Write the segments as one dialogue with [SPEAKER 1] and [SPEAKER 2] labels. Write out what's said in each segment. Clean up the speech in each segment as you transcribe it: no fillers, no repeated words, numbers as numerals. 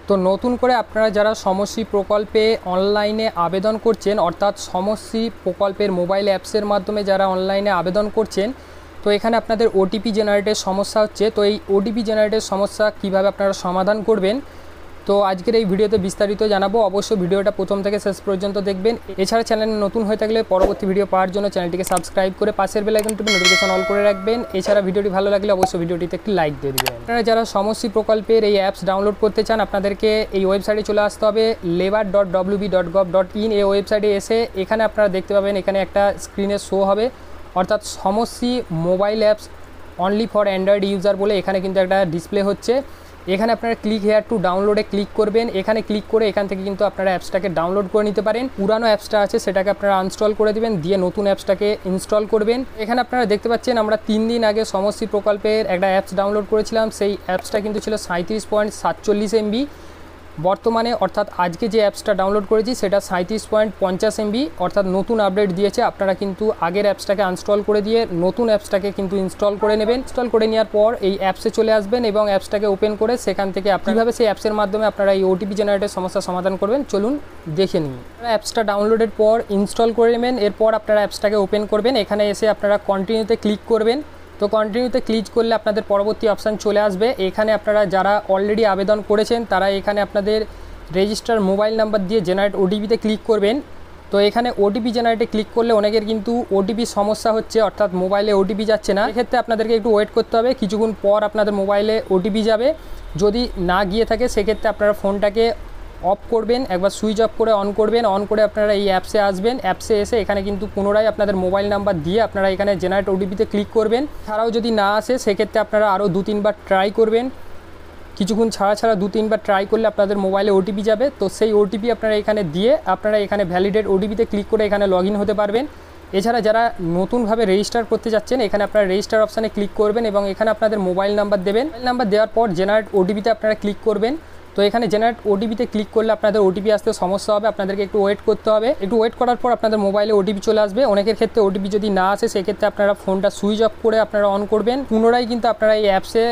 [SPEAKER 1] তো নতুন করে আপনারা যারা সমশ্রী প্রকল্পে অনলাইনে আবেদন করছেন, অর্থাৎ সমশ্রী প্রকল্পের মোবাইল অ্যাপসের মাধ্যমে যারা অনলাইনে আবেদন করছেন, তো এখানে আপনাদের ওটিপি জেনারেটের সমস্যা হচ্ছে। তো এই ওটিপি জেনারেটের সমস্যা কিভাবে আপনারা সমাধান করবেন, তো আজকের এই ভিডিওতে বিস্তারিত জানাবো। অবশ্যই ভিডিওটা প্রথম থেকে শেষ পর্যন্ত দেখবেন। এছাড়া চ্যানেলে নতুন হয়ে থাকলে পরবর্তী ভিডিও পাওয়ার জন্য চ্যানেলটিকে সাবস্ক্রাইব করে পাশের বেল আইকনটিতে নোটিফিকেশন অল করে রাখবেন। এছাড়া ভিডিওটি ভালো লাগলে অবশ্যই ভিডিওটিতে একটি লাইক দিয়ে দেবেন। আপনারা যারা সমশ্রী প্রকল্পের এই অ্যাপস ডাউনলোড করতে চান, আপনাদেরকে এই ওয়েবসাইটে চলে আসতে হবে labor.wb.gov.in। এই ওয়েবসাইটে এসে এখানে আপনারা দেখতে পাবেন, এখানে একটা স্ক্রিনে শো হবে, অর্থাৎ Samashree mobile apps only for Android user বলে এখানে কিন্তু একটা ডিসপ্লে হচ্ছে। এখানে আপনারা ক্লিক হেয়ার টু ডাউনলোডে ক্লিক করবেন। এখানে ক্লিক করে এখান থেকে কিন্তু আপনারা অ্যাপসটাকে ডাউনলোড করে নিতে পারেন। পুরানো অ্যাপসটা আছে সেটাকে আপনারা আনইনস্টল করে দিবেন, দিয়ে নতুন অ্যাপসটাকে ইনস্টল করবেন। এখানে আপনারা দেখতে পাচ্ছেন আমরা 3 দিন আগে সমশ্রী প্রকল্পের একটা অ্যাপস ডাউনলোড করেছিলাম। সেই অ্যাপসটা কিন্তু ছিল 37.47 MB। বর্তমানে অর্থাৎ আজকে যে অ্যাপসটা ডাউনলোড করেছি সেটা 37.50 MB, অর্থাৎ নতুন আপডেট দিয়েছে। আপনারা কিন্তু আগের অ্যাপসটাকে আনইনস্টল করে দিয়ে নতুন অ্যাপসটাকে কিন্তু ইনস্টল করে নেবেন। ইনস্টল করে নেওয়ার পর এই অ্যাপসে চলে আসবেন এবং অ্যাপসটাকে ওপেন করে সেখান থেকে কীভাবে সেই অ্যাপসের মাধ্যমে আপনারা এই ওটিপি জেনারেটের সমস্যার সমাধান করবেন চলুন দেখে নিন। অ্যাপসটা ডাউনলোডের পর ইনস্টল করে নেবেন। এরপর আপনারা অ্যাপসটাকে ওপেন করবেন। এখানে এসে আপনারা কন্টিনিউতে ক্লিক করবেন। তো কন্টিনিউতে ক্লিক করলে আপনাদের পরবর্তী অপশান চলে আসবে। এখানে আপনারা যারা অলরেডি আবেদন করেছেন তারা এখানে আপনাদের রেজিস্টার মোবাইল নাম্বার দিয়ে জেনারেট ওটিপিতে ক্লিক করবেন। তো এখানে ওটিপি জেনারেটে ক্লিক করলে অনেকের কিন্তু ওটিপি সমস্যা হচ্ছে, অর্থাৎ মোবাইলে ওটিপি যাচ্ছে না। এক্ষেত্রে আপনাদেরকে একটু ওয়েট করতে হবে, কিছুক্ষণ পর আপনাদের মোবাইলে ওটিপি যাবে। যদি না গিয়ে থাকে সেক্ষেত্রে আপনারা ফোনটাকে অফ করবেন, একবার সুইচ অফ করে অন করবেন। অন করে আপনারা এই অ্যাপসে আসবেন। অ্যাপসে এসে এখানে কিন্তু পুনরায় আপনাদের মোবাইল নাম্বার দিয়ে আপনারা এখানে জেনারেট ওটিপিতে ক্লিক করবেন। ছাড়াও যদি না আসে সেক্ষেত্রে আপনারা আরও 2-3 বার ট্রাই করবেন। কিছুক্ষণ ছাড়া 2-3 বার ট্রাই করলে আপনাদের মোবাইলে ওটিপি যাবে। তো সেই ওটিপি আপনারা এখানে দিয়ে আপনারা এখানে ভ্যালিডেট ওটিপিতে ক্লিক করে এখানে লগ ইন হতে পারবেন। এছাড়া যারা নতুনভাবে রেজিস্টার করতে যাচ্ছেন এখানে আপনারা রেজিস্টার অপশানে ক্লিক করবেন এবং এখানে আপনাদের মোবাইল নাম্বার দেবেন। মোবাইল নাম্বার দেওয়ার পর জেনারেট ওটিপিতে আপনারা ক্লিক করবেন। তো এখানে জেনারেট ওটিপিতে ক্লিক করলে আপনাদের ওটিপি আসতে সমস্যা হবে, আপনাদেরকে একটু ওয়েট করতে হবে। একটু ওয়েট করার পর আপনাদের মোবাইলে ওটিপি চলে আসবে। অনেকের ক্ষেত্রে ওটিপি যদি না আসে সেক্ষেত্রে আপনারা ফোনটা সুইচ অফ করে আপনারা অন করবেন। পুনরায় কিন্তু আপনারা এই অ্যাপসে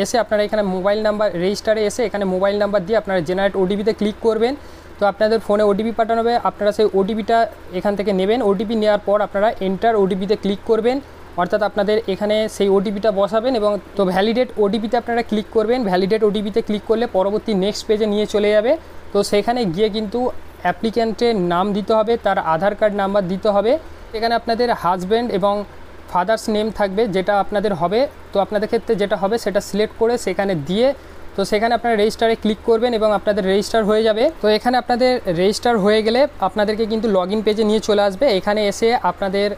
[SPEAKER 1] এসে আপনারা এখানে মোবাইল নাম্বার রেজিস্টারে এসে এখানে মোবাইল নাম্বার দিয়ে আপনারা জেনারেট ওটিপিতে ক্লিক করবেন। তো আপনাদের ফোনে ওটিপি পাঠানো হবে, আপনারা সেই ওটিপিটা এখান থেকে নেবেন। ওটিপি নেওয়ার পর আপনারা এন্টার ওটিপিতে ক্লিক করবেন, অর্থাৎ আপনাদের এখানে সেই ওটিপিটা বসাবেন এবং তো ভ্যালিডেট ওটিপিতে আপনারা ক্লিক করবেন। ভ্যালিডেট ওটিপিতে ক্লিক করলে পরবর্তী নেক্সট পেজে নিয়ে চলে যাবে। তো সেখানে গিয়ে কিন্তু অ্যাপ্লিক্যান্টের নাম দিতে হবে, তার আধার কার্ড নাম্বার দিতে হবে। এখানে আপনাদের হাজব্যান্ড এবং ফাদার্স নেম থাকবে যেটা আপনাদের হবে। তো আপনাদের ক্ষেত্রে যেটা হবে সেটা সিলেক্ট করে সেখানে দিয়ে তো সেখানে আপনারা রেজিস্টারে ক্লিক করবেন এবং আপনাদের রেজিস্টার হয়ে যাবে। তো এখানে আপনাদের রেজিস্টার হয়ে গেলে আপনাদেরকে কিন্তু লগ ইন পেজে নিয়ে চলে আসবে। এখানে এসে আপনাদের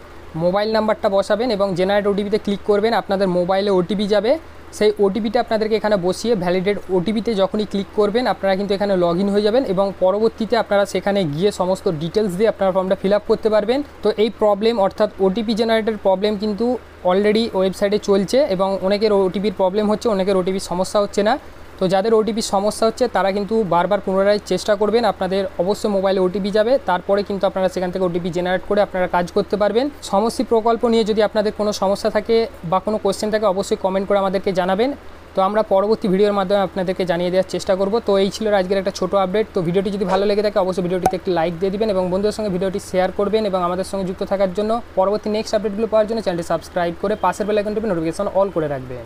[SPEAKER 1] মোবাইল নাম্বারটা বসাবেন এবং জেনারেট ওটিপিতে ক্লিক করবেন। আপনাদের মোবাইলে ওটিপি যাবে, সেই ওটিপিটা আপনাদেরকে এখানে বসিয়ে ভ্যালিডেট ওটিপিতে যখনই ক্লিক করবেন আপনারা কিন্তু এখানে লগ ইন হয়ে যাবেন এবং পরবর্তীতে আপনারা সেখানে গিয়ে সমস্ত ডিটেলস দিয়ে আপনারা ফর্মটা ফিল আপ করতে পারবেন। তো এই প্রবলেম অর্থাৎ ওটিপি জেনারেটের প্রবলেম কিন্তু অলরেডি ওয়েবসাইটে চলছে এবং অনেকের ওটিপির প্রবলেম হচ্ছে, অনেকের ওটিপির সমস্যা হচ্ছে না। তো যাদের ওটিপির সমস্যা হচ্ছে তারা কিন্তু বারবার পুনরায় চেষ্টা করবেন। আপনাদের অবশ্যই মোবাইলে ওটিপি যাবে, তারপরে কিন্তু আপনারা সেখান থেকে ওটিপি জেনারেট করে আপনারা কাজ করতে পারবেন। সমশ্রী প্রকল্প নিয়ে যদি আপনাদের কোনো সমস্যা থাকে বা কোনো কোয়েশ্চেন থাকে অবশ্যই কমেন্ট করে আমাদেরকে জানাবেন। তো আমরা পরবর্তী ভিডিওর মাধ্যমে আপনাদেরকে জানিয়ে দেওয়ার চেষ্টা করব। তো এই ছিল আজকের একটা ছোটো আপডেট। তো ভিডিওটি যদি ভালো লেগে থাকে অবশ্যই ভিডিওটিতে একটি লাইক দিয়ে দিবেন এবং বন্ধুদের সঙ্গে ভিডিওটি শেয়ার করবেন এবং আমাদের সঙ্গে যুক্ত থাকার জন্য পরবর্তী নেক্সট আপডেটগুলো পাওয়ার জন্য চ্যানেলটি সাবস্ক্রাইব করে পাশের বেল আইকনটিতে নোটিফিকেশন অল করে রাখবেন।